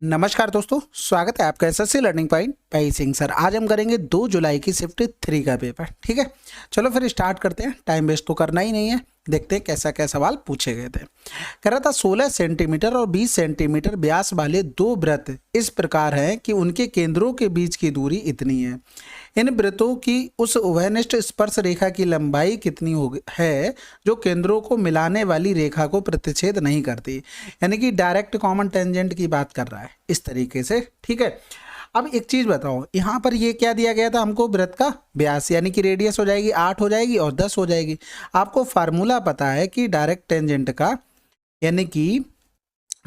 नमस्कार दोस्तों, स्वागत है आपका एसएससी लर्निंग पॉइंट भाई सिंह सर। आज हम करेंगे 2 जुलाई की शिफ्ट 3 का पेपर। ठीक है, चलो फिर स्टार्ट करते हैं। टाइम वेस्ट तो करना ही नहीं है। देखते हैं कैसा क्या सवाल पूछे गए थे। कह रहा था 16 सेंटीमीटर और 20 सेंटीमीटर व्यास वाले दो वृत्त इस प्रकार हैं कि उनके केंद्रों के बीच की दूरी इतनी है। इन वृत्तों की उस उभयनिष्ठ स्पर्श रेखा की लंबाई कितनी है जो केंद्रों को मिलाने वाली रेखा को प्रतिच्छेद नहीं करती। यानी कि डायरेक्ट कॉमन टेंजेंट की बात कर रहा है इस तरीके से। ठीक है, अब एक चीज बताओ, यहाँ पर ये क्या दिया गया था हमको, वृत्त का व्यास यानी कि रेडियस हो जाएगी 8 हो जाएगी और 10 हो जाएगी। आपको फार्मूला पता है कि डायरेक्ट टेंजेंट का यानी कि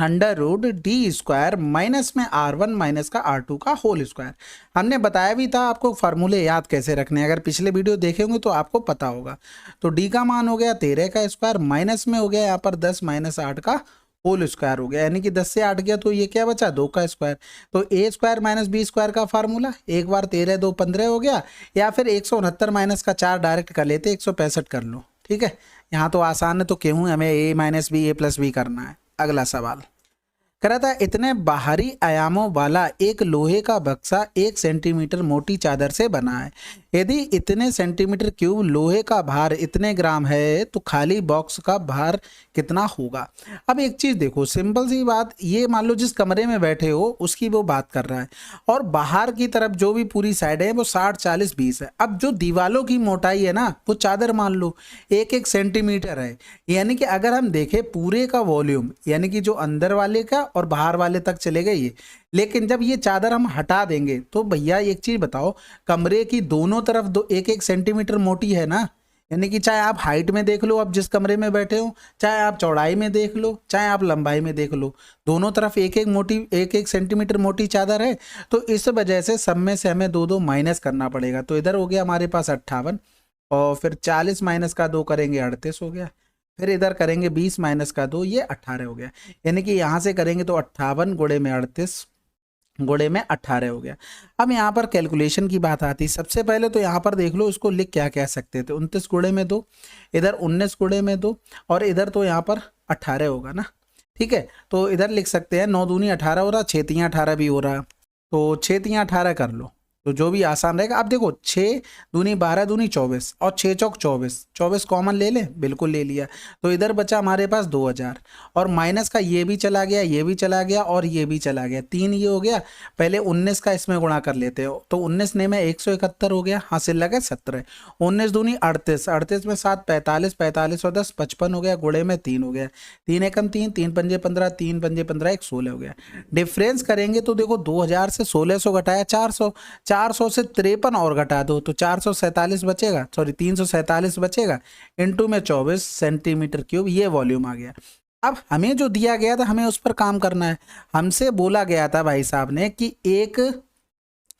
√d² माइनस में R1 माइनस का R2 का होल स्क्वायर। हमने बताया भी था आपको फार्मूले याद कैसे रखने, अगर पिछले वीडियो देखे होंगे तो आपको पता होगा। तो d का मान हो गया 13 का स्क्वायर, माइनस में हो गया यहाँ पर 10 माइनस 8 का होल स्क्वायर हो गया, यानी कि 10 से 8 गया तो ये क्या बचा, 2 का स्क्वायर। तो a² माइनस b² का फार्मूला, एक बार 13 2 15 हो गया, या फिर 169 माइनस का 4 डायरेक्ट कर लेते 165 कर लो। ठीक है, यहाँ तो आसान है, तो क्यों हमें a minus b a plus b करना है। अगला सवाल कह रहा था, इतने बाहरी आयामों वाला एक लोहे का बक्सा 1 सेंटीमीटर मोटी चादर से बना है। यदि इतने सेंटीमीटर क्यूब लोहे का भार इतने ग्राम है तो खाली बॉक्स का भार कितना होगा। अब एक चीज देखो, सिंपल सी बात, ये मान लो जिस कमरे में बैठे हो उसकी वो बात कर रहा है, और बाहर की तरफ जो भी पूरी साइड है वो 60 40 20 है। अब जो दीवालों की मोटाई है ना, वो चादर मान लो 1 सेंटीमीटर है। यानी कि अगर हम देखें पूरे का वॉल्यूम, यानी कि जो अंदर वाले का और बाहर वाले तक चले गए ये, लेकिन जब ये चादर हम हटा देंगे तो भैया एक चीज बताओ, कमरे की दोनों तरफ 1 सेंटीमीटर मोटी है ना। यानी कि चाहे आप हाइट में देख लो, आप जिस कमरे में बैठे हो, चाहे आप चौड़ाई में देख लो, चाहे आप लंबाई में देख लो, दोनों तरफ 1 सेंटीमीटर मोटी चादर है। तो इस वजह से सब में से हमें 2 2 माइनस करना पड़ेगा। तो इधर हो गया हमारे पास 58, और फिर 40 माइनस का 2 करेंगे 38 हो गया, फिर इधर करेंगे 20 माइनस का 2 ये 18 हो गया। यानी कि यहाँ से करेंगे तो 58 गुणे में 38 गुणे में 18 हो गया। अब यहाँ पर कैलकुलेशन की बात आती है। सबसे पहले तो यहाँ पर देख लो, इसको लिख क्या कह सकते थे, 29 गुणे में 2, इधर 19 गुणे में 2, और इधर तो यहाँ पर 18 होगा ना। ठीक है, तो इधर लिख सकते हैं 9 दूनी 18 हो रहा, 6 तियाँ 18 भी हो रहा, तो 6 तियाँ 18 कर लो, तो जो भी आसान रहेगा। अब देखो 6 दूनी 12 दूनी 24 और 6 चौक 24, 24 कॉमन ले लें, बिल्कुल ले लिया। तो इधर बचा हमारे पास 2000, और माइनस का ये भी चला गया, ये भी चला गया, और ये भी चला गया, 3 ये हो गया। पहले 19 का इसमें गुणा कर लेते हो, तो 19 ने में 171 हो गया, हासिल लगे 17। 19 दूनी 38, 38 में 7 45, 45 और 10 55 हो गया, गुणे में 3 हो गया, 3 एकम 3, 3 पंजे 15, 3 पंजे 15 1 16 हो गया। डिफरेंस करेंगे तो देखो 2000 से 1600 घटाया 400, 400 से 53 और घटा दो तो 447 बचेगा, सॉरी 347 बचेगा, इनटू में 24 सेंटीमीटर क्यूब, ये वॉल्यूम आ गया। अब हमें जो दिया गया था हमें उस पर काम करना है। हमसे बोला गया था भाई साहब ने कि 1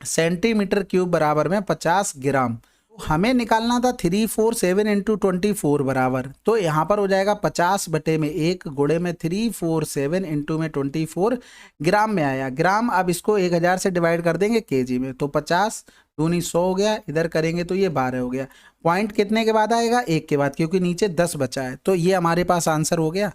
सेंटीमीटर क्यूब बराबर में 50 ग्राम, हमें निकालना था 347 इंटू 24 बराबर, तो यहाँ पर हो जाएगा 50 बटे में 1 गुणे में 347 इंटू में 24 ग्राम में आया। ग्राम अब इसको 1000 से डिवाइड कर देंगे केजी में, तो 50 दूनी 100 हो गया, इधर करेंगे तो ये 12 हो गया। पॉइंट कितने के बाद आएगा, 1 के बाद, क्योंकि नीचे 10 बचा है, तो ये हमारे पास आंसर हो गया।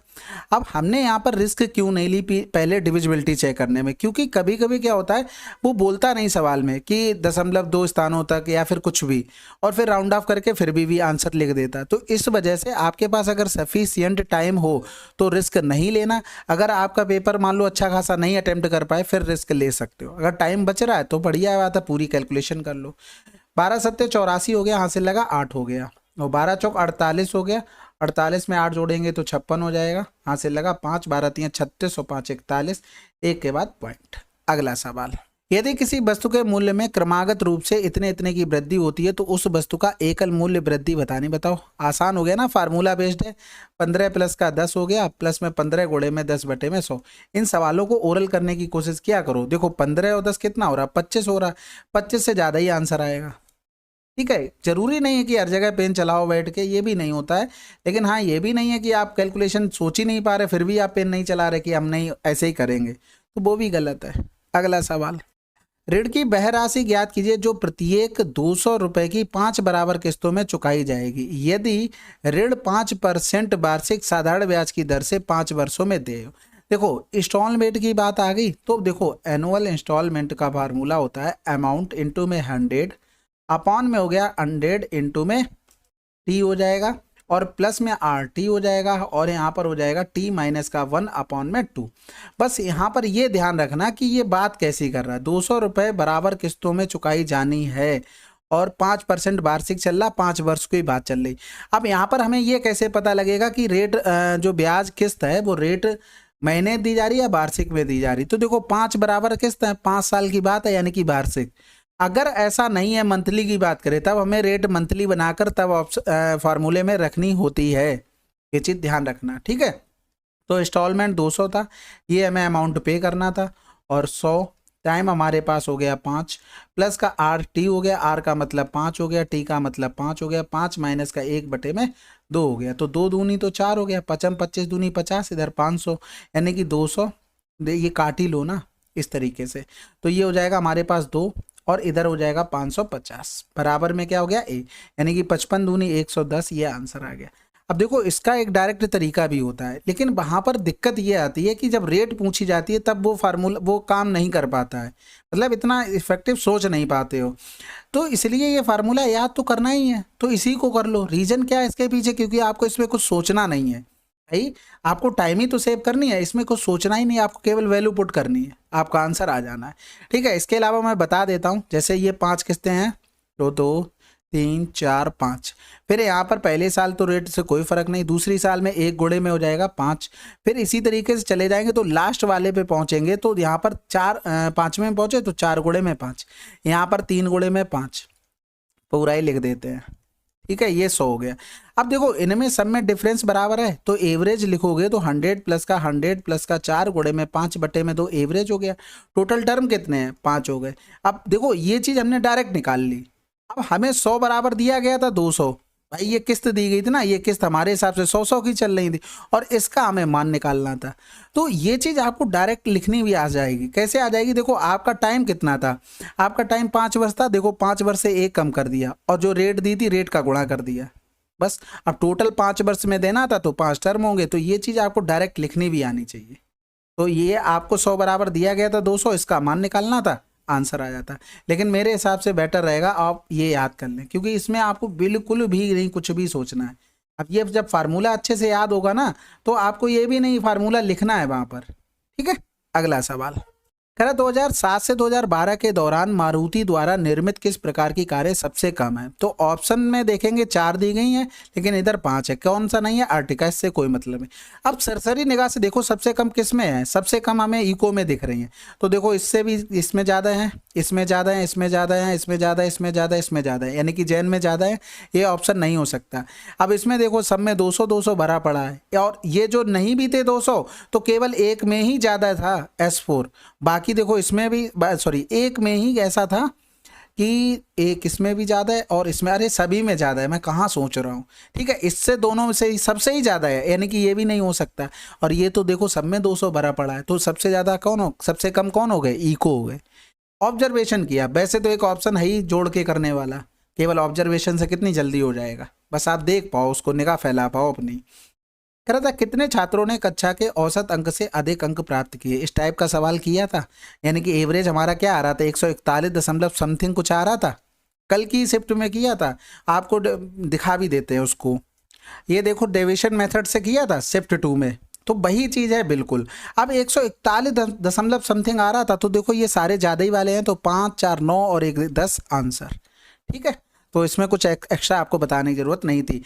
अब हमने यहाँ पर रिस्क क्यों नहीं ली पहले डिविजिबिलिटी चेक करने में, क्योंकि कभी कभी क्या होता है वो बोलता नहीं सवाल में कि 0.2 स्थानों तक या फिर कुछ भी, और फिर राउंड ऑफ करके फिर भी आंसर लिख देता। तो इस वजह से आपके पास अगर सफिशियंट टाइम हो तो रिस्क नहीं लेना। अगर आपका पेपर मान लो अच्छा खासा नहीं अटेम्प्ट कर पाए फिर रिस्क ले सकते हो। अगर टाइम बच रहा है तो बढ़िया बात है, पूरी कैलकुलेशन कर लो। 12 सत्ते 84 हो गया, हासिल लगा 8 हो गया, और 12 चौक 48 हो गया, 48 में 8 जोड़ेंगे तो 56 हो जाएगा, हासिल लगा 5, 12 3 36 और 5 41, एक के बाद पॉइंट। अगला सवाल, यदि किसी वस्तु के मूल्य में क्रमागत रूप से इतने इतने की वृद्धि होती है तो उस वस्तु का एकल मूल्य वृद्धि बतानी। बताओ, आसान हो गया ना, फार्मूला बेस्ड है। 15 प्लस का 10 हो गया, प्लस में 15 गुणे में 10 बटे में 100। इन सवालों को ओरल करने की कोशिश किया करो। देखो 15 और 10 कितना हो रहा, 25 हो रहा, 25 से ज़्यादा ही आंसर आएगा। ठीक है, जरूरी नहीं है कि हर जगह पेन चलाओ बैठ के, ये भी नहीं होता है। लेकिन हाँ, ये भी नहीं है कि आप कैलकुलेशन सोच ही नहीं पा रहे फिर भी आप पेन नहीं चला रहे कि हम नहीं ऐसे ही करेंगे, तो वो भी गलत है। अगला सवाल, ऋण की वह राशि ज्ञात कीजिए जो प्रत्येक 200 रुपए की 5 बराबर किस्तों में चुकाई जाएगी यदि ऋण 5% वार्षिक साधारण ब्याज की दर से 5 वर्षों में दे। देखो इंस्टॉलमेंट की बात आ गई तो देखो एनुअल इंस्टॉलमेंट का फार्मूला होता है अमाउंट इंटू में 100 अपॉन में हो गया 100 इंटू में टी हो जाएगा और प्लस में आर टी हो जाएगा और यहाँ पर हो जाएगा टी माइनस का 1 अपॉन में 2। बस यहाँ पर ये ध्यान रखना कि ये बात कैसी कर रहा है। 200 रुपये बराबर किस्तों में चुकाई जानी है और 5% वार्षिक चल रहा, 5 वर्ष की बात चल रही। अब यहाँ पर हमें ये कैसे पता लगेगा कि रेट जो ब्याज किस्त है वो रेट महीने दी जा रही है या वार्षिक में दी जा रही। तो देखो 5 बराबर किस्त है, 5 साल की बात है यानी कि वार्षिक। अगर ऐसा नहीं है मंथली की बात करें तब हमें रेट मंथली बनाकर तब फार्मूले में रखनी होती है। ये चीज़ ध्यान रखना, ठीक है। तो इंस्टॉलमेंट 200 था, ये हमें अमाउंट पे करना था और 100 टाइम हमारे पास हो गया 5 प्लस का आर टी हो गया, आर का मतलब 5 हो गया, टी का मतलब 5 हो गया, 5 माइनस का 1/2 हो गया। तो 2 दूनी तो 4 हो गया, 5 25 दूनी 50, इधर 500 यानी कि 200। ये काट ही लो ना इस तरीके से। तो ये हो जाएगा हमारे पास 2 और इधर हो जाएगा 550 बराबर में क्या हो गया ए, यानी कि 55 दूनी 110, ये आंसर आ गया। अब देखो इसका एक डायरेक्ट तरीका भी होता है लेकिन वहाँ पर दिक्कत ये आती है कि जब रेट पूछी जाती है तब वो फार्मूला वो काम नहीं कर पाता है, मतलब इतना इफेक्टिव सोच नहीं पाते हो। तो इसलिए ये फार्मूला याद तो करना ही है, तो इसी को कर लो। रीजन क्या है इसके पीछे, क्योंकि आपको इसमें कुछ सोचना नहीं है भाई, आपको टाइम ही तो सेव करनी है, इसमें कुछ सोचना ही नहीं, आपको केवल वैल्यू पुट करनी है, आपका आंसर आ जाना है, ठीक है। इसके अलावा मैं बता देता हूँ, जैसे ये 5 किस्तें हैं तो 2 3 4 5, फिर यहाँ पर पहले साल तो रेट से कोई फर्क नहीं, दूसरी साल में 1 गुणे में हो जाएगा 5, फिर इसी तरीके से चले जाएंगे तो लास्ट वाले पे पहुँचेंगे तो यहाँ पर 5वें में पहुँचे तो 4 गुणे में 5, यहाँ पर 3 गुणे में 5, पूरा ही लिख देते हैं, ठीक है। ये 100 हो गया। अब देखो इनमें सब में डिफरेंस बराबर है तो एवरेज लिखोगे तो 100 प्लस का 100 प्लस का 4 गुणे में 5/2 एवरेज हो गया। टोटल टर्म कितने हैं, 5 हो गए। अब देखो ये चीज़ हमने डायरेक्ट निकाल ली। अब हमें 100 बराबर दिया गया था 200, भाई ये किस्त दी गई थी ना, ये किस्त हमारे हिसाब से 100 की चल रही थी और इसका हमें मान निकालना था। तो ये चीज़ आपको डायरेक्ट लिखनी भी आ जाएगी। कैसे आ जाएगी, देखो आपका टाइम कितना था, आपका टाइम 5 वर्ष था, देखो 5 वर्ष से 1 कम कर दिया और जो रेट दी थी रेट का गुणा कर दिया, बस। अब टोटल 5 वर्ष में देना था तो 5 टर्म होंगे, तो ये चीज़ आपको डायरेक्ट लिखनी भी आनी चाहिए। तो ये आपको 100 बराबर दिया गया था 200, इसका मान निकालना था, आंसर आ जाता है। लेकिन मेरे हिसाब से बेटर रहेगा आप ये याद कर लें, क्योंकि इसमें आपको बिल्कुल भी नहीं कुछ भी सोचना है। अब ये जब फार्मूला अच्छे से याद होगा ना तो आपको ये भी नहीं फार्मूला लिखना है वहाँ पर, ठीक है। अगला सवाल कह रहा 2007 से 2012 के दौरान मारुति द्वारा निर्मित किस प्रकार की कारें सबसे कम है। तो ऑप्शन में देखेंगे 4 दी गई हैं लेकिन इधर 5 है, कौन सा नहीं है, अर्टिका, इससे कोई मतलब नहीं। अब सरसरी निगाह से देखो सबसे कम किस में है, सबसे कम हमें इको में दिख रही हैं। तो देखो इससे भी इसमें ज़्यादा है, इसमें ज़्यादा है, इसमें ज़्यादा है, इसमें ज़्यादा है, इसमें ज़्यादा है, इसमें ज़्यादा है, यानी कि जैन में ज़्यादा है, ये ऑप्शन नहीं हो सकता। अब इसमें देखो सब में 200 भरा पड़ा है और ये जो नहीं भी थे 200 तो केवल एक में ही ज़्यादा था S4, बाकी देखो इसमें भी सॉरी एक में ही ऐसा था कि एक इसमें भी ज़्यादा है और इसमें, अरे सभी में ज़्यादा है, मैं कहाँ सोच रहा हूँ, ठीक है। इससे दोनों में से ही सबसे ही ज़्यादा है, यानी कि ये भी नहीं हो सकता। और ये तो देखो सब में 200 भरा पड़ा है, तो सबसे ज़्यादा कौन हो, सबसे कम कौन हो गए, इको हो गए। ऑब्जर्वेशन किया, वैसे तो एक ऑप्शन है ही जोड़ के करने वाला, केवल ऑब्जर्वेशन से कितनी जल्दी हो जाएगा, बस आप देख पाओ उसको, निगाह फैला पाओ अपनी। कह रहा था कितने छात्रों ने कक्षा के औसत अंक से अधिक अंक प्राप्त किए, इस टाइप का सवाल किया था। यानी कि एवरेज हमारा क्या आ रहा था, 141 दशमलव समथिंग कुछ आ रहा था, कल की शिफ्ट में किया था, आपको दिखा भी देते हैं उसको। ये देखो डिवीजन मेथड से किया था शिफ्ट 2 में, तो वही चीज़ है बिल्कुल। अब 141 दशमलव समथिंग आ रहा था, तो देखो ये सारे ज़्यादा ही वाले हैं, तो 5 4 9 और 1 10 आंसर, ठीक है। तो इसमें कुछ एक्स्ट्रा आपको बताने की जरूरत नहीं थी,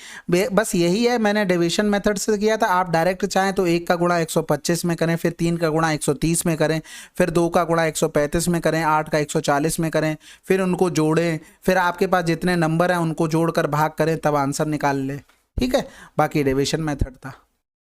बस यही है, मैंने डिवीजन मेथड से किया था। आप डायरेक्ट चाहें तो 1 का गुणा 125 में करें, फिर 3 का गुणा 130 में करें, फिर 2 का गुणा 135 में करें, 8 का 140 में करें, फिर उनको जोड़ें, फिर आपके पास जितने नंबर हैं उनको जोड़कर भाग करें, तब आंसर निकाल लें, ठीक है। बाकी डिवीजन मेथड था।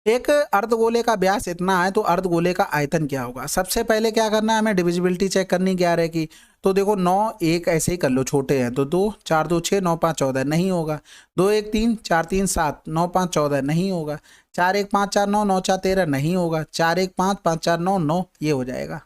एक अर्धगोले का व्यास इतना है तो अर्धगोले का आयतन क्या होगा। सबसे पहले क्या करना है, हमें डिविजिबिलिटी चेक करनी, 11 की। तो देखो 9 1 ऐसे ही कर लो, छोटे हैं तो 2 4 2 6 9 5 14 नहीं होगा, 2 1 3 4 3 7 9 5 14 नहीं होगा, 4 1 5 4 9 9 4 13 नहीं होगा, 4 1 5 5 4 9 9 ये हो जाएगा,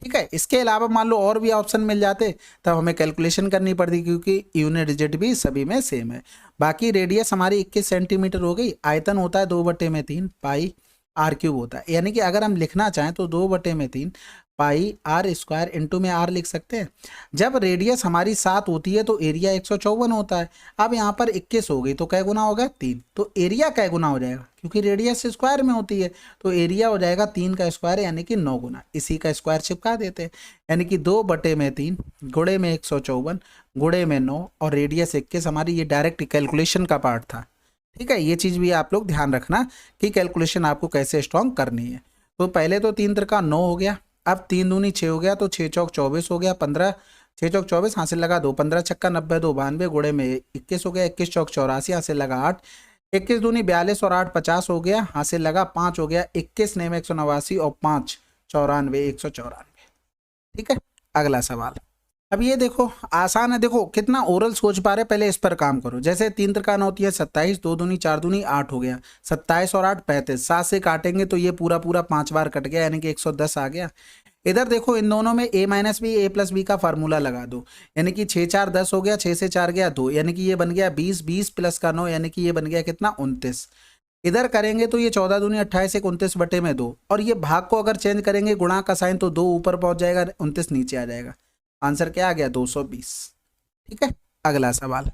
ठीक है। इसके अलावा मान लो और भी ऑप्शन मिल जाते तब हमें कैलकुलेशन करनी पड़ती, क्योंकि यूनिट डिजिट भी सभी में सेम है। बाकी रेडियस हमारी 21 सेंटीमीटर हो गई, आयतन होता है 2/3 पाई आर क्यूब होता है। यानी कि अगर हम लिखना चाहें तो 2/3 पाई आर स्क्वायर इंटू में आर लिख सकते हैं। जब रेडियस हमारी 7 होती है तो एरिया 154 होता है। अब यहाँ पर 21 हो गई तो कै गुना होगा 3, तो एरिया कै गुना हो जाएगा क्योंकि रेडियस स्क्वायर में होती है, तो एरिया हो जाएगा 3 का स्क्वायर यानी कि 9 गुना। इसी का स्क्वायर चिपका देते हैं, यानी कि 2/3 गुणे में 154 गुणे में 9 और रेडियस 21 हमारी। ये डायरेक्ट कैलकुलेशन का पार्ट था। ठीक है, ये चीज़ भी आप लोग ध्यान रखना कि कैलकुलेशन आपको कैसे स्ट्रॉन्ग करनी है। तो पहले तो 3 त्रिका 9 हो गया, अब 3 दूनी 6 हो गया, तो 6 चौक 24 हो गया, 15 6 चौक 24 हासिल लगा 2, 15 छक्का 90 2 92 गुणे में 21 हो गया, 21 चौक 84 हासिल लगा 8, 21 दूनी 42 और 8 50 हो गया, हासिल लगा 5 हो गया, 21 नेम 189 और 5 94 194। ठीक है, अगला सवाल। अब ये देखो आसान है, देखो कितना ओरल सोच पा रहे, पहले इस पर काम करो। जैसे 3 त्रिकान होती है 27, 2 दूनी 4 दूनी 8 हो गया, 27 और 8 35, 7 से काटेंगे तो ये पूरा पूरा 5 बार कट गया यानी कि 110 आ गया। इधर देखो इन दोनों में a minus B A plus B का फार्मूला लगा दो, यानी कि 6 4 10 हो गया, 6 से 4 गया 2 यानी कि ये बन गया 20, 20 प्लस का 9 यानी कि ये बन गया कितना 29। इधर करेंगे तो ये 14 दूनी 28 एक 29 बटे में 2, और ये भाग को अगर चेंज करेंगे गुणा का साइन तो 2 ऊपर पहुंच जाएगा 29 नीचे आ जाएगा। आंसर क्या आ गया 220। ठीक है, अगला सवाल।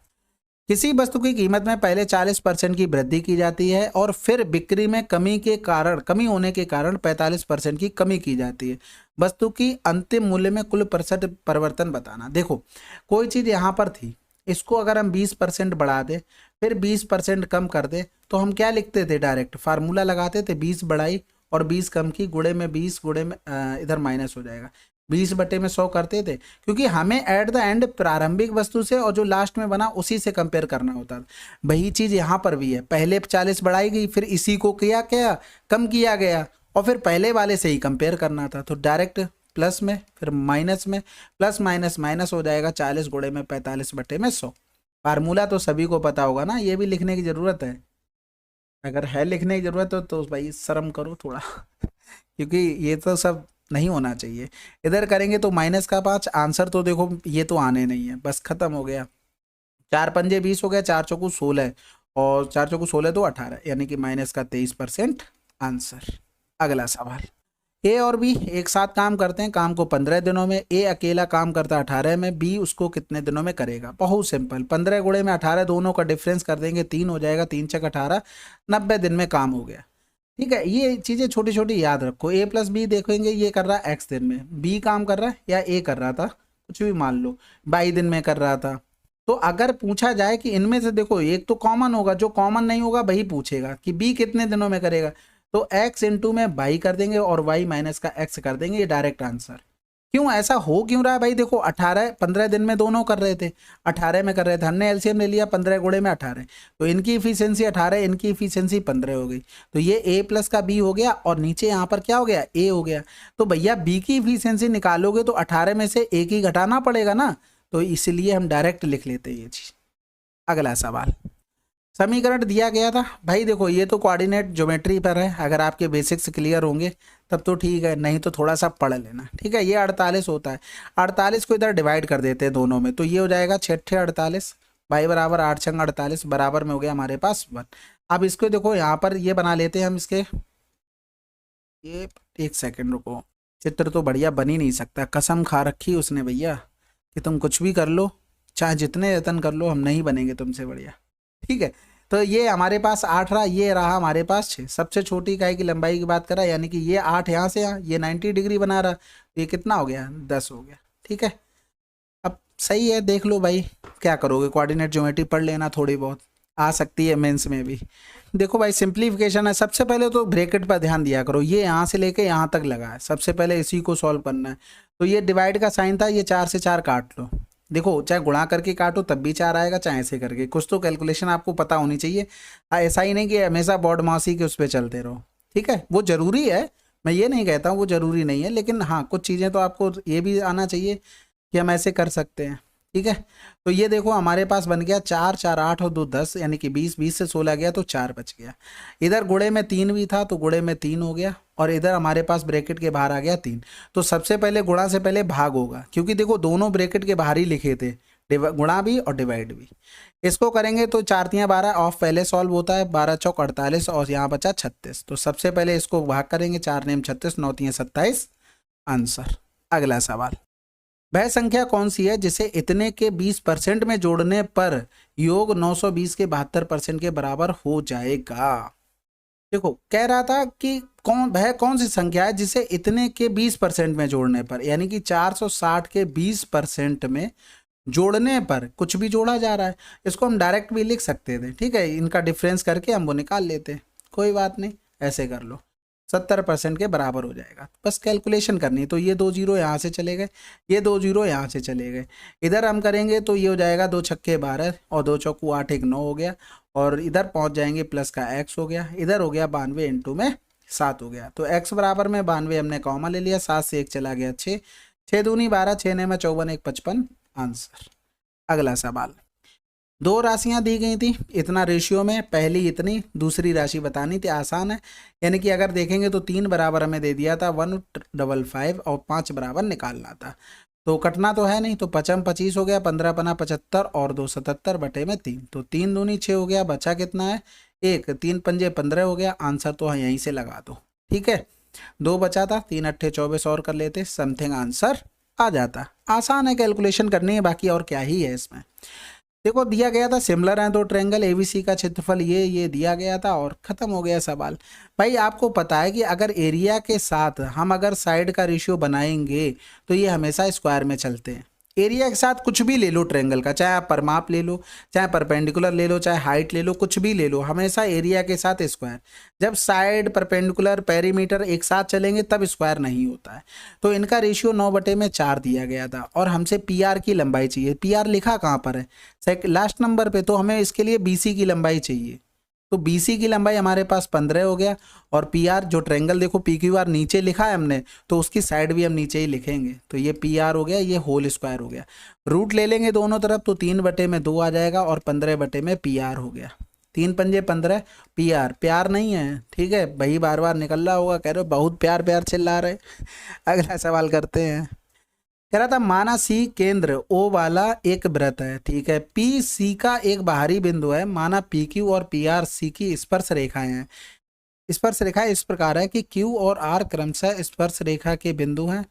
किसी वस्तु की कीमत में पहले 40% की वृद्धि की जाती है और फिर बिक्री में कमी होने के कारण 45% की कमी की जाती है। वस्तु की अंतिम मूल्य में कुल % परिवर्तन बताना। देखो कोई चीज़ यहाँ पर थी, इसको अगर हम 20% बढ़ा दें फिर 20% कम कर दे तो हम क्या लिखते थे, डायरेक्ट फार्मूला लगाते थे 20 बढ़ाई और 20 कम की गुणे में 20 गुणे में इधर माइनस हो जाएगा 20 बटे में 100 करते थे, क्योंकि हमें एट द एंड प्रारंभिक वस्तु से और जो लास्ट में बना उसी से कंपेयर करना होता था। वही चीज़ यहाँ पर भी है, पहले 40 बढ़ाई गई फिर इसी को किया क्या कम किया गया और फिर पहले वाले से ही कंपेयर करना था, तो डायरेक्ट प्लस में फिर माइनस में, प्लस माइनस माइनस हो जाएगा 40 गुणे में 45 बटे में 100। फार्मूला तो सभी को पता होगा ना, ये भी लिखने की ज़रूरत है? अगर है लिखने की ज़रूरत हो तो भाई शर्म करो थोड़ा क्योंकि ये तो सब नहीं होना चाहिए। इधर करेंगे तो माइनस का 5, आंसर तो देखो ये तो आने नहीं है, बस खत्म हो गया। 4 पंजे 20 हो गया, 4 चौकू 16 और 4 चौकू 16 तो 18 यानी कि माइनस का 23% आंसर। अगला सवाल। ए और बी एक साथ काम करते हैं, काम को 15 दिनों में। ए अकेला काम करता है 18 में, बी उसको कितने दिनों में करेगा? बहुत सिंपल, 15 गुणे में 18 दोनों का डिफरेंस कर देंगे 3 हो जाएगा, 3 छक 18 90 दिन में काम हो गया। ठीक है, ये चीज़ें छोटी छोटी याद रखो। ए प्लस बी देखेंगे, ये कर रहा है एक्स दिन में, बी काम कर रहा है या ए कर रहा था कुछ भी मान लो बाई दिन में कर रहा था। तो अगर पूछा जाए कि इनमें से देखो एक तो कॉमन होगा, जो कॉमन नहीं होगा वही पूछेगा कि बी कितने दिनों में करेगा, तो x इंटू में बाई कर देंगे और y माइनस का x कर देंगे, ये डायरेक्ट आंसर। क्यों ऐसा हो क्यों रहा है भाई? देखो 18 15 दिन में दोनों कर रहे थे, 18 में कर रहे थे, हमने एलसीएम ले लिया 15 गुणे में 18, तो इनकी इफिशियंसी 18 इनकी इफिशियंसी 15 हो गई, तो ये a प्लस का b हो गया और नीचे यहाँ पर क्या हो गया a हो गया। तो भैया b की इफिशियंसी निकालोगे तो 18 में से a की घटाना पड़ेगा ना, तो इसलिए हम डायरेक्ट लिख लेते हैं ये चीज़। अगला सवाल। समीकरण दिया गया था भाई, देखो ये तो कोऑर्डिनेट ज्योमेट्री पर है, अगर आपके बेसिक्स क्लियर होंगे तब तो ठीक है, नहीं तो थोड़ा सा पढ़ लेना। ठीक है, ये 48 होता है, 48 को इधर डिवाइड कर देते हैं दोनों में, तो ये हो जाएगा 6 48 भाई बराबर 8 छंग 48 बराबर में हो गया हमारे पास 1। अब इसको देखो यहाँ पर ये बना लेते हैं हम इसके, ये एक सेकेंड रुको, चित्र तो बढ़िया बन ही नहीं सकता, कसम खा रखी उसने भैया कि तुम कुछ भी कर लो चाहे जितने यत्न कर लो हम नहीं बनेंगे तुमसे बढ़िया। ठीक है, तो ये हमारे पास 8 रहा, ये रहा हमारे पास 6। सबसे छोटी इकाई की लंबाई की बात करा, यानी कि ये 8 यहाँ से यहाँ, ये 90 डिग्री बना रहा, तो ये कितना हो गया 10 हो गया। ठीक है, अब सही है, देख लो भाई क्या करोगे, कोऑर्डिनेट ज्योमेट्री पढ़ लेना, थोड़ी बहुत आ सकती है मेंस में भी। देखो भाई सिंप्लीफिकेशन है, सबसे पहले तो ब्रैकेट पर ध्यान दिया करो, ये यहाँ से लेके यहाँ तक लगा है, सबसे पहले इसी को सॉल्व करना है। तो ये डिवाइड का साइन था, ये 4 से 4 काट लो, देखो चाहे गुणा करके काटो तब भी 4 आएगा, चाहे ऐसे करके, कुछ तो कैलकुलेशन आपको पता होनी चाहिए। ऐसा ही नहीं कि हमेशा बॉड मासी के उस पर चलते रहो। ठीक है, वो ज़रूरी है, मैं ये नहीं कहता हूँ वो ज़रूरी नहीं है, लेकिन हाँ कुछ चीज़ें तो आपको ये भी आना चाहिए कि हम ऐसे कर सकते हैं। ठीक है, तो ये देखो हमारे पास बन गया 4 4 8 और 2 10 यानी कि 20, 20 से 16 गया तो 4 बच गया। इधर गुणे में 3 भी था तो गुणे में 3 हो गया, और इधर हमारे पास ब्रैकेट के बाहर आ गया 3। तो सबसे पहले गुणा से पहले भाग होगा, क्योंकि देखो दोनों ब्रैकेट के बाहर ही लिखे थे, गुणा भी और डिवाइड भी। इसको करेंगे तो 4 तियाँ 12 ऑफ पहले सॉल्व होता है, 12 चौक 48 और यहाँ बचा 36। तो सबसे पहले इसको भाग करेंगे, 4 नेम 36, 9 तियाँ 27, आंसर। अगला सवाल, वह संख्या कौन सी है जिसे इतने के 20% में जोड़ने पर योग 920 के 72% के बराबर हो जाएगा। देखो कह रहा था कि वह कौन सी संख्या है जिसे इतने के 20% में जोड़ने पर, यानी कि 460 के 20% में जोड़ने पर कुछ भी जोड़ा जा रहा है। इसको हम डायरेक्ट भी लिख सकते थे, ठीक है, इनका डिफरेंस करके हम वो निकाल लेते, कोई बात नहीं, ऐसे कर लो, 70% के बराबर हो जाएगा। बस कैलकुलेशन करनी है। तो ये 2 जीरो यहाँ से चले गए, ये 2 जीरो यहाँ से चले गए, इधर हम करेंगे तो ये हो जाएगा 2 छक्के 12 और 2 चौकू 8, 1 9 हो गया, और इधर पहुँच जाएंगे प्लस का x हो गया, इधर हो गया 92 इंटू में 7 हो गया। तो x बराबर में 92 हमने कॉमा ले लिया, 7 से 1 चला गया 6, 6 दूनी 12, 6 ने में 54, 1 55, आंसर। अगला सवाल, दो राशियां दी गई थी इतना रेशियो में, पहली इतनी, दूसरी राशि बतानी थी, आसान है। यानी कि अगर देखेंगे तो 3 बराबर हमें दे दिया था 155 और 5 बराबर निकालना था। तो कटना तो है नहीं, तो 55 25 हो गया, 15 पना 75 और 2 77 बटे में 3, तो 3 दूनी 6 हो गया, बचा कितना है 1, 3 पंजे 15 हो गया, आंसर तो यहीं से लगा दो, ठीक है। 2 बचा था, 3 अट्ठे 24 और कर लेते, समथिंग आंसर आ जाता। आसान है, कैलकुलेशन करनी है, बाकी और क्या ही है इसमें। देखो दिया गया था सिमिलर है तो ट्रायंगल एबीसी का क्षेत्रफल ये दिया गया था और खत्म हो गया सवाल। भाई आपको पता है कि अगर एरिया के साथ हम अगर साइड का रेशियो बनाएंगे तो ये हमेशा स्क्वायर में चलते हैं। एरिया के साथ कुछ भी ले लो ट्रायंगल का, चाहे आप परमाप ले लो, चाहे परपेंडिकुलर ले लो, चाहे हाइट ले लो, कुछ भी ले लो, हमेशा एरिया के साथ स्क्वायर। जब साइड परपेंडिकुलर पेरीमीटर एक साथ चलेंगे तब स्क्वायर नहीं होता है। तो इनका रेशियो 9/4 दिया गया था और हमसे पी आर की लंबाई चाहिए। पी आर लिखा कहाँ पर है, लास्ट नंबर पे, तो हमें इसके लिए बी सी की लंबाई चाहिए। तो BC की लंबाई हमारे पास 15 हो गया, और PR जो ट्रायंगल देखो PQR नीचे लिखा है हमने, तो उसकी साइड भी हम नीचे ही लिखेंगे, तो ये PR हो गया, ये होल स्क्वायर हो गया। रूट ले लेंगे दोनों तरफ, तो 3/2 आ जाएगा और 15 PR हो गया। 3 पंजे 15, PR प्यार नहीं है, ठीक है भाई, बार बार निकल रहा होगा, कह रहे हो बहुत प्यार प्यार चिल्ला रहे। अगला सवाल करते हैं। कह रहा था माना सी केंद्र O वाला एक वृत्त है, ठीक है, पी सी का एक बाहरी बिंदु है, माना पी क्यू और पी आर सी की स्पर्श रेखाएं हैं। स्पर्श रेखा इस प्रकार है कि Q और R क्रमशः स्पर्श रेखा के बिंदु हैं,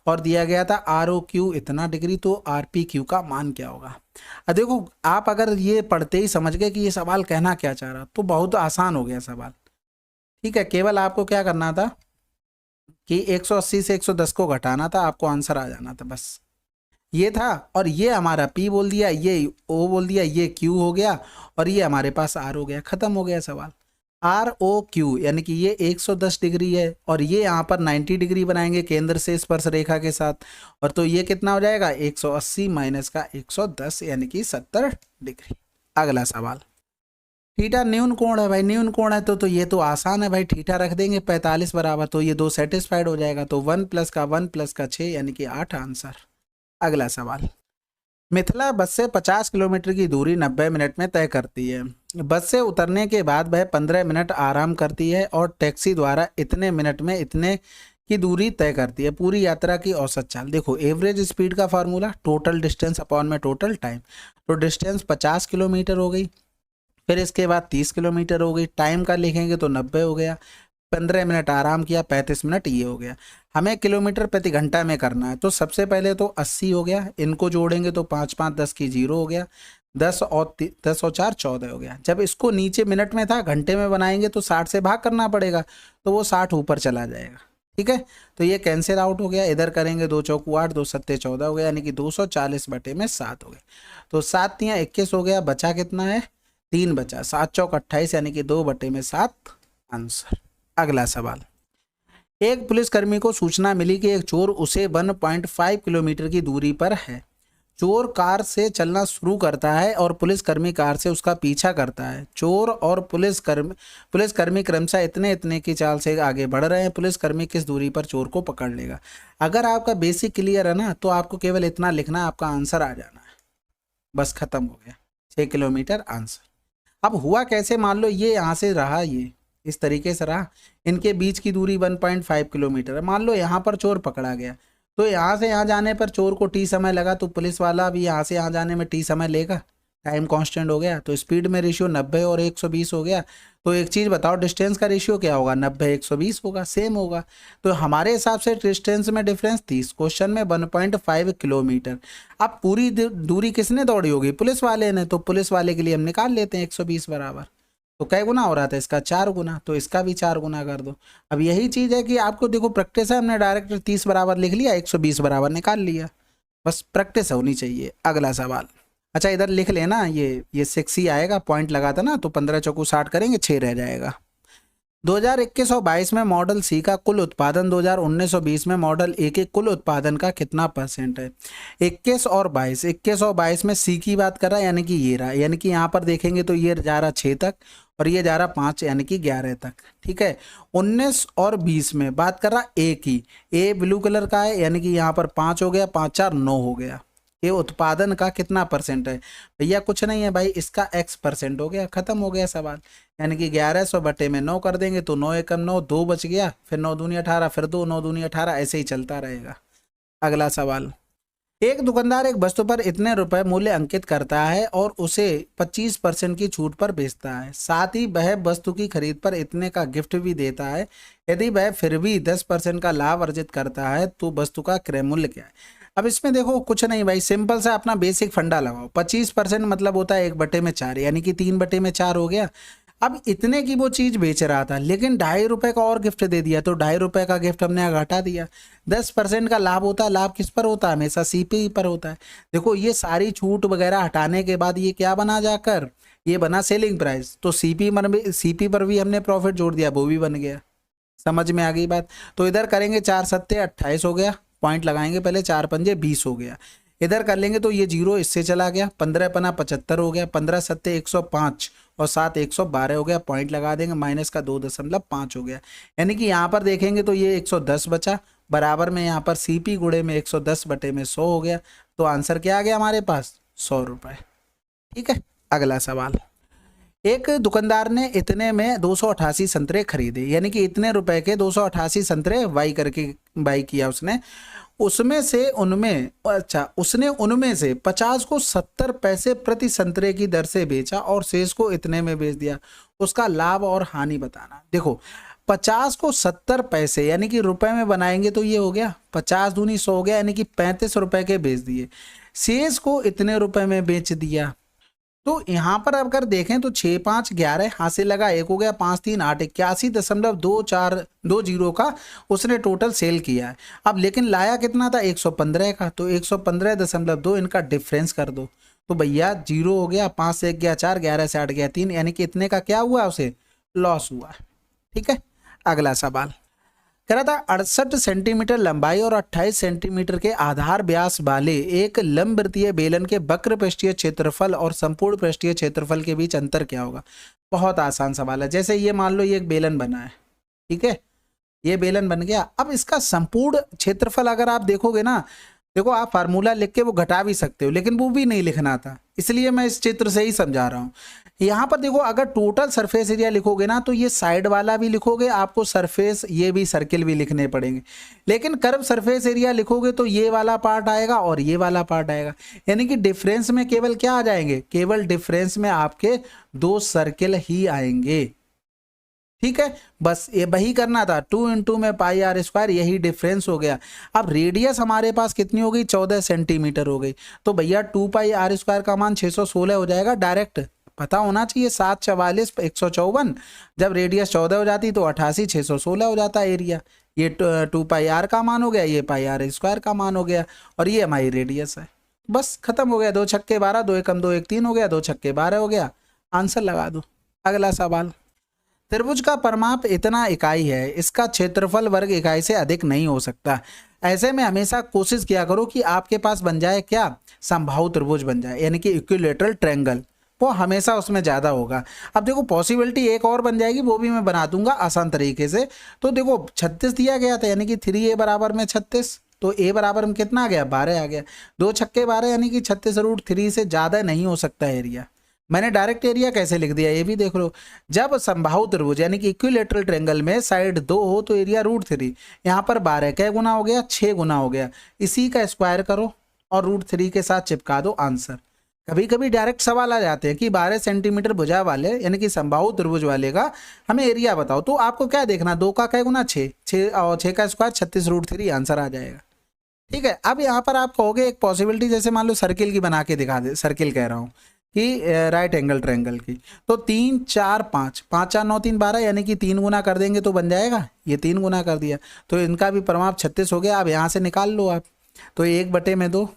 और दिया गया था ROQ इतना डिग्री, तो RPQ का मान क्या होगा। अब देखो आप अगर ये पढ़ते ही समझ गए कि ये सवाल कहना क्या चाह रहा, तो बहुत आसान हो गया सवाल, ठीक है। केवल आपको क्या करना था कि 180 से 110 को घटाना था, आपको आंसर आ जाना था, बस ये था। और ये हमारा P बोल दिया, ये O बोल दिया, ये Q हो गया, और ये हमारे पास R हो गया, खत्म हो गया सवाल। ROQ यानी कि ये 110 डिग्री है, और ये यहाँ पर 90 डिग्री बनाएंगे केंद्र से स्पर्श रेखा के साथ, और तो ये कितना हो जाएगा 180 माइनस का 110 यानी कि 70 डिग्री। अगला सवाल, थीटा न्यून कोण है भाई, न्यून कोण है तो ये तो आसान है भाई, थीटा रख देंगे 45 बराबर, तो ये 2 सेटिस्फाइड हो जाएगा, तो 1 प्लस का 1 प्लस का 6 यानी कि 8 आंसर। अगला सवाल, मिथिला बस से 50 किलोमीटर की दूरी 90 मिनट में तय करती है। बस से उतरने के बाद वह 15 मिनट आराम करती है और टैक्सी द्वारा इतने मिनट में इतने की दूरी तय करती है। पूरी यात्रा की औसत चाल, देखो एवरेज स्पीड का फार्मूला टोटल डिस्टेंस अपॉन में टोटल टाइम, तो डिस्टेंस 50 किलोमीटर हो गई, फिर इसके बाद 30 किलोमीटर हो गई, टाइम का लिखेंगे तो 90 हो गया, 15 मिनट आराम किया, 35 मिनट ये हो गया। हमें किलोमीटर प्रति घंटा में करना है, तो सबसे पहले तो 80 हो गया, इनको जोड़ेंगे तो 5 5 10 की 0 हो गया, 10 और 4 14 हो गया। जब इसको नीचे मिनट में था घंटे में बनाएंगे तो 60 से भाग करना पड़ेगा, तो वो 60 ऊपर चला जाएगा, ठीक है। तो ये कैंसिल आउट हो गया, इधर करेंगे 2 चौकू 8, 2 सत्ते 14 हो गया, यानी कि 240 बटे में 7 हो गया। तो 7 तियाँ 21 हो गया, बचा कितना है 3 बचा, 7 चौक 28 यानी कि 2 बटे में 7 आंसर। अगला सवाल, एक पुलिसकर्मी को सूचना मिली कि एक चोर उसे 1.5 किलोमीटर की दूरी पर है। चोर कार से चलना शुरू करता है और पुलिसकर्मी कार से उसका पीछा करता है। चोर और पुलिसकर्मी क्रमशः इतने इतने की चाल से आगे बढ़ रहे हैं। पुलिसकर्मी किस दूरी पर चोर को पकड़ लेगा। अगर आपका बेसिक क्लियर है ना, तो आपको केवल इतना लिखना, आपका आंसर आ जाना है, बस खत्म हो गया, 6 किलोमीटर आंसर। अब हुआ कैसे, मान लो ये यहाँ से रहा, ये इस तरीके से रहा, इनके बीच की दूरी 1.5 किलोमीटर है। मान लो यहाँ पर चोर पकड़ा गया, तो यहाँ से यहाँ जाने पर चोर को टी समय लगा, तो पुलिस वाला भी यहाँ से यहाँ जाने में टी समय लेगा, टाइम कांस्टेंट हो गया। तो स्पीड में रेशियो 90 और 120 हो गया। तो एक चीज़ बताओ, डिस्टेंस का रेशियो क्या होगा, 90 120 होगा, सेम होगा। तो हमारे हिसाब से डिस्टेंस में डिफरेंस 30, क्वेश्चन में 1.5 किलोमीटर। अब पूरी दूरी किसने दौड़ी होगी, पुलिस वाले ने, तो पुलिस वाले के लिए हम निकाल लेते हैं 120 बराबर। तो कै गुना हो रहा था इसका, 4 गुना, तो इसका भी 4 गुना कर दो। अब यही चीज़ है कि आपको देखो प्रैक्टिस है, हमने डायरेक्ट 30 बराबर लिख लिया, 120 बराबर निकाल लिया, बस प्रैक्टिस होनी चाहिए। अगला सवाल, अच्छा इधर लिख लेना, ये 6 ही आएगा, पॉइंट लगाता ना, तो 15 चौको 60 करेंगे, 6 रह जाएगा। 2021 और 22 में मॉडल सी का कुल उत्पादन 2019 और 20 में मॉडल ए के कुल उत्पादन का कितना % है। 21 और 22 में सी की बात कर रहा है, यानी कि ये रहा, यानी कि यहाँ पर देखेंगे तो ये जा रहा 6 तक और ये जा रहा 5, यानी कि 11 तक, ठीक है। 19 और 20 में बात कर रहा ए की, ए ब्लू कलर का है, यानी कि यहाँ पर 5 हो गया, 5 4 9 हो गया। ये उत्पादन का कितना % है, भैया कुछ नहीं है भाई, इसका x% हो गया, खत्म हो गया सवाल। यानी कि 1100 बटे में 9 कर देंगे तो 9 एकम 9, 2 बच गया, फिर 9 दूनी 18, फिर 2 9 दूनी 18, ऐसे ही चलता रहेगा। अगला सवाल, एक दुकानदार एक वस्तु पर इतने रुपए मूल्य अंकित करता है और उसे 25% की छूट पर बेचता है, साथ ही वह वस्तु की खरीद पर इतने का गिफ्ट भी देता है। यदि वह फिर भी 10% का लाभ अर्जित करता है तो वस्तु का क्रय मूल्य क्या है। अब इसमें देखो कुछ नहीं भाई, सिंपल सा अपना बेसिक फंडा लगाओ। 25% मतलब होता है 1/4, यानी कि 3/4 हो गया। अब इतने की वो चीज बेच रहा था, लेकिन 2.5 रुपए का और गिफ्ट दे दिया, तो 2.5 रुपए का गिफ्ट हमने घटा दिया। 10% का लाभ होता है, लाभ किस पर होता है, हमेशा सीपी पर होता है। देखो ये सारी छूट वगैरह हटाने के बाद ये क्या बना जाकर, ये बना सेलिंग प्राइस। तो सीपी पर भी हमने प्रॉफिट जोड़ दिया, वो भी बन गया। समझ में आ गई बात। तो इधर करेंगे 4 7 28 हो गया, पॉइंट लगाएंगे पहले, 4 पंजे 20 हो गया। इधर कर लेंगे तो ये 0 इससे चला गया, 15 पना 75 हो गया, 15 सत्ते 105 और 7 112 हो गया, पॉइंट लगा देंगे, माइनस का 2.5 हो गया। यानी कि यहाँ पर देखेंगे तो ये 110 बचा, बराबर में यहाँ पर सीपी गुणे में 110 बटे में 100 हो गया। तो आंसर क्या आ गया हमारे पास, 100 रुपये, ठीक है। अगला सवाल, एक दुकानदार ने इतने में 288 संतरे खरीदे, यानी कि इतने रुपए के 288 संतरे बाई किया उसने। उसमें से उनमें से 50 को 70 पैसे प्रति संतरे की दर से बेचा और शेष को इतने में बेच दिया। उसका लाभ और हानि बताना। देखो 50 को 70 पैसे यानी कि रुपए में बनाएंगे तो ये हो गया 50 दूनी 100 हो गया, यानी कि 35 रुपए के बेच दिए। शेष को इतने रुपए में बेच दिया। तो यहाँ पर अगर देखें तो 6 5 11 हासिल लगा, 1 हो गया, 5 3 8, 81.2420 का उसने टोटल सेल किया है। अब लेकिन लाया कितना था, 115 का, तो 115.2 इनका डिफरेंस कर दो। तो भैया 0 हो गया, 5 से 1 गया 4, 11 से 8 गया 3, यानी कि इतने का क्या हुआ, उसे लॉस हुआ। ठीक है। अगला सवाल कह रहा था 68 सेंटीमीटर लंबाई और 28 सेंटीमीटर के आधार व्यास वाले एक लंबवृत्तीय बेलन के वक्र पृष्ठीय क्षेत्रफल और संपूर्ण पृष्ठीय क्षेत्रफल के बीच अंतर क्या होगा। बहुत आसान सवाल है। जैसे ये मान लो ये एक बेलन बना है, ठीक है, ये बेलन बन गया। अब इसका संपूर्ण क्षेत्रफल अगर आप देखोगे ना, देखो आप फार्मूला लिख के वो घटा भी सकते हो, लेकिन वो भी नहीं लिखना था, इसलिए मैं इस चित्र से ही समझा रहा हूँ। यहाँ पर देखो अगर टोटल सरफेस एरिया लिखोगे ना तो ये साइड वाला भी लिखोगे, आपको सरफेस ये भी सर्किल भी लिखने पड़ेंगे। लेकिन कर्व सरफेस एरिया लिखोगे तो ये वाला पार्ट आएगा और ये वाला पार्ट आएगा, यानी कि डिफरेंस में केवल क्या आ जाएंगे, केवल डिफरेंस में आपके 2 सर्किल ही आएंगे। ठीक है, बस ये वही करना था, 2 × में पाई आर स्क्वायर, यही डिफरेंस हो गया। अब रेडियस हमारे पास कितनी हो गई, 14 सेंटीमीटर हो गई। तो भैया 2 पाई आर स्क्वायर का मान 616 हो जाएगा, डायरेक्ट पता होना चाहिए। 7 44 154, जब रेडियस 14 हो जाती तो 88 616 हो जाता एरिया। ये 2 पाई आर का मान हो गया, ये पाई आर स्क्वायर का मान हो गया, और ये हमारी रेडियस है। बस खत्म हो गया, 2 छक्के 12, 2 एकम 2 1 3 हो गया, 2 छक्के 12 हो गया, आंसर लगा दो। अगला सवाल, त्रिभुज का परिमाप इतना इकाई है, इसका क्षेत्रफल वर्ग इकाई से अधिक नहीं हो सकता। ऐसे में हमेशा कोशिश किया करो कि आपके पास बन जाए क्या, समबाहु त्रिभुज बन जाए, यानी कि इक्विलैटरल ट्रायंगल, वो हमेशा उसमें ज़्यादा होगा। अब देखो पॉसिबिलिटी एक और बन जाएगी, वो भी मैं बना दूंगा आसान तरीके से। तो देखो 36 दिया गया था, यानी कि 3a बराबर में 36, तो a बराबर में कितना आ गया, 12 आ गया। 2 छक्के 12, यानी कि 36 √3 से ज़्यादा नहीं हो सकता एरिया। मैंने डायरेक्ट एरिया कैसे लिख दिया ये भी देख लो। जब समबाहु त्रिभुज यानी कि इक्विलेटरल ट्रायंगल में साइड 2 हो तो एरिया √3। यहाँ पर 12 क्या गुना हो गया, 6 गुना हो गया। इसी का स्क्वायर करो और √3 के साथ चिपका दो आंसर। कभी कभी डायरेक्ट सवाल आ जाते हैं कि 12 सेंटीमीटर भुजा वाले यानी कि समबाहु त्रिभुज वाले का हमें एरिया बताओ। तो आपको क्या देखना, 2 का क्या गुना 6, 6 और 6 का स्क्वायर 36√3 आंसर आ जाएगा। ठीक है, अब यहाँ पर आप कहोगे एक पॉसिबिलिटी, जैसे मान लो सर्किल की बना के दिखा दे, सर्किल कह रहा हूँ कि राइट एंगल ट्रायंगल की। तो 3 4 5, 5 4 9 3 12 यानी कि 3 गुना कर देंगे तो बन जाएगा। ये 3 गुना कर दिया तो इनका भी परिमाप 36 हो गया। अब यहाँ से निकाल लो आप, तो 1/2,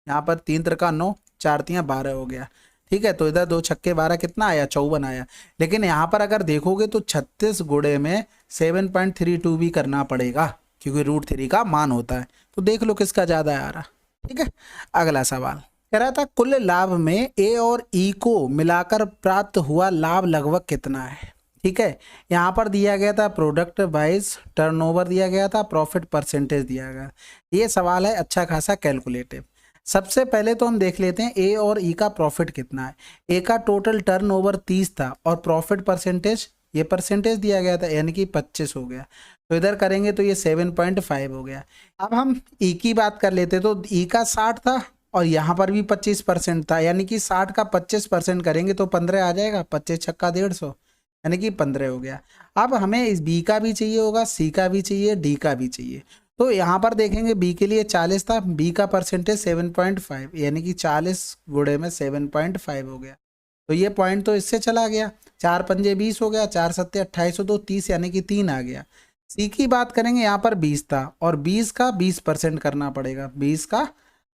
यहाँ पर 3 त्रिका 9, 4 तियाँ 12 हो गया। ठीक है, तो इधर 2 छक्के 12 कितना आया, 54 आया। लेकिन यहाँ पर अगर देखोगे तो 36 गुणे में 7.32 भी करना पड़ेगा क्योंकि √3 का मान होता है। तो देख लो किसका ज़्यादा आ रहा। ठीक है, अगला सवाल कह रहा था कुल लाभ में ए और ई को मिलाकर प्राप्त हुआ लाभ लगभग कितना है। ठीक है, यहाँ पर दिया गया था प्रोडक्ट वाइज टर्नओवर दिया गया था, प्रॉफिट परसेंटेज दिया गया। ये सवाल है अच्छा खासा कैलकुलेटिव। सबसे पहले तो हम देख लेते हैं ए और ई का प्रॉफिट कितना है। ए का टोटल टर्नओवर 30 था और प्रॉफिट परसेंटेज, ये परसेंटेज दिया गया था यानी कि 25 हो गया। तो इधर करेंगे तो ये 7.5 हो गया। अब हम ई की बात कर लेते तो ई का 60 था और यहाँ पर भी 25% था, यानी कि 60 का 25% करेंगे तो 15 आ जाएगा। 25 छक्का 150 यानी कि 15 हो गया। अब हमें इस बी का भी चाहिए होगा, सी का भी चाहिए, डी का भी चाहिए। तो यहाँ पर देखेंगे बी के लिए 40 था, बी का परसेंटेज 7.5 यानी कि 40 गुणे में 7.5 हो गया। तो ये पॉइंट तो इससे चला गया। 4 पंजे 20 हो गया, 4 सत्ते 28 2 30 यानी कि 3 आ गया। सी की बात करेंगे, यहाँ पर 20 था और 20 का 20% करना पड़ेगा, 20 का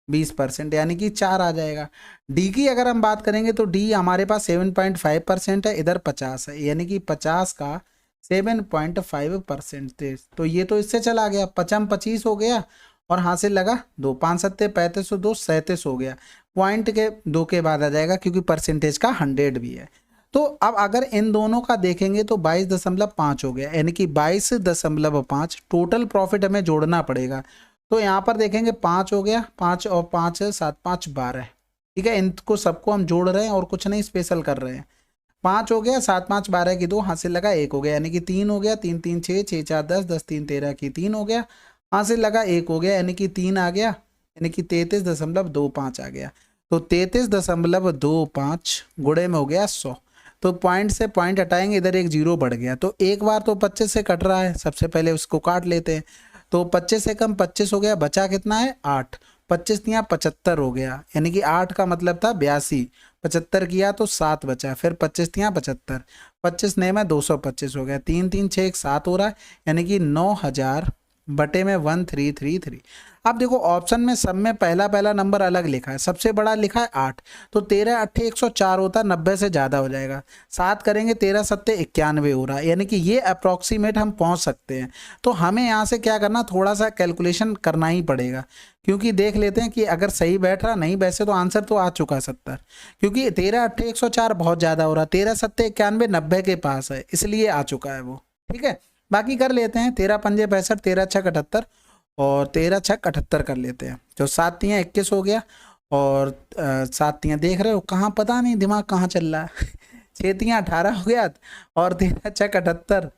20% यानी कि 4 आ जाएगा। डी की अगर हम बात करेंगे तो डी हमारे पास 7.5% है, इधर 50 है यानी कि 50 का 7.5%। तो ये तो इससे चला गया, 25 हो गया और हासिल लगा 2, 5 सत्ते 35 2 37 हो गया। पॉइंट के 2 के बाद आ जाएगा क्योंकि परसेंटेज का 100 भी है। तो अब अगर इन दोनों का देखेंगे तो 22.5 हो गया यानी कि 22.5 टोटल प्रॉफिट हमें जोड़ना पड़ेगा। तो यहाँ पर देखेंगे 5 हो गया, 5 और 5 7 5 12। ठीक है, इनको सबको हम जोड़ रहे हैं और कुछ नहीं स्पेशल कर रहे हैं। 5 हो गया, 7 5 12 की 2 हासिल लगा 1 हो गया यानी कि 3 हो गया। 3 3 6 6 4 10 10 3 13 की 3 हो गया, हासिल लगा 1 हो गया यानी कि 3 आ गया यानी कि 33.25 आ गया। तो 33.25 गुणे में हो गया 100। तो पॉइंट से पॉइंट हटाएंगे, इधर एक जीरो बढ़ गया। तो एक बार तो 25 से कट रहा है, सबसे पहले उसको काट लेते हैं। तो 25 से कम 25 हो गया, बचा कितना है 8। 25 तियाँ 75 हो गया यानी कि 8 का मतलब था 82। 75 किया तो 7 बचा, फिर 25 तियाँ 75, 25 नए में 225 हो गया। 3 3 6 1 7 हो रहा है यानी कि 9000 बटे में 1333। अब देखो ऑप्शन में सब में पहला नंबर अलग लिखा है, सबसे बड़ा लिखा है 8। तो 13 8 104 होता, 90 से ज़्यादा हो जाएगा। 7 करेंगे 13 7 91 हो रहा है यानी कि ये अप्रॉक्सीमेट हम पहुंच सकते हैं। तो हमें यहाँ से क्या करना, थोड़ा सा कैलकुलेशन करना ही पड़ेगा क्योंकि देख लेते हैं कि अगर सही बैठ रहा, नहीं वैसे तो आंसर तो आ चुका 70, क्योंकि 13 8 104 बहुत ज़्यादा हो रहा। 13 7 91 90 के पास है इसलिए आ चुका है वो। ठीक है, बाकी कर लेते हैं। 13 पंजे 65, 13 छक 78 और 13 छक 78 कर लेते हैं। तो 7 तियाँ 21 हो गया और 7 तियाँ देख रहे हो कहाँ, पता नहीं दिमाग कहाँ चल रहा है। 6 तियाँ 18 हो गया और 13 छक 78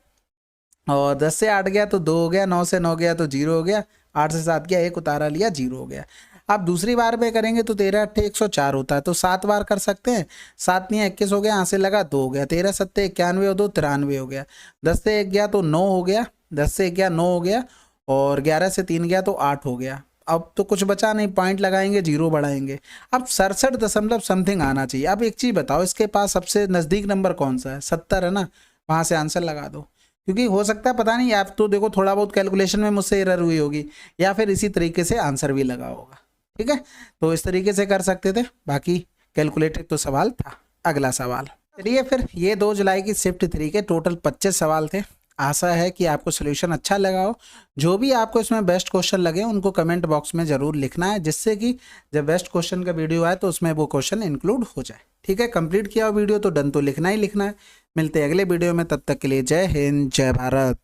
और 10 से 8 गया तो 2 हो गया, 9 से 9 गया तो 0 हो गया, 8 से 7 गया 1 उतारा लिया 0 हो गया। अब दूसरी बार में करेंगे तो 13 8 104 होता है, तो 7 बार कर सकते हैं। 7 तियाँ 21 हो गया, यहाँ से लगा 2 हो गया, 13 7 91 और 2 93 हो गया। 10 से 1 गया तो 9 हो गया, 10 से 1 गया 9 हो गया और 11 से 3 गया तो 8 हो गया। अब तो कुछ बचा नहीं, पॉइंट लगाएंगे 0 बढ़ाएंगे। अब 67 दशमलव समथिंग आना चाहिए। अब एक चीज़ बताओ, इसके पास सबसे नज़दीक नंबर कौन सा है, 70 है ना, वहाँ से आंसर लगा दो। क्योंकि हो सकता है पता नहीं, आप तो देखो थोड़ा बहुत कैलकुलेशन में मुझसे एरर हुई होगी या फिर इसी तरीके से आंसर भी लगा होगा। ठीक है, तो इस तरीके से कर सकते थे, बाकी कैलकुलेटेड तो सवाल था। अगला सवाल, चलिए फिर ये 2 जुलाई की शिफ्ट 3 के टोटल 25 सवाल थे। आशा है कि आपको सोल्यूशन अच्छा लगा हो। जो भी आपको इसमें बेस्ट क्वेश्चन लगे उनको कमेंट बॉक्स में ज़रूर लिखना है, जिससे कि जब बेस्ट क्वेश्चन का वीडियो आए तो उसमें वो क्वेश्चन इंक्लूड हो जाए। ठीक है, कंप्लीट किया हो वीडियो तो डन तो लिखना ही लिखना है। मिलते हैं अगले वीडियो में, तब तक के लिए जय हिंद जय भारत।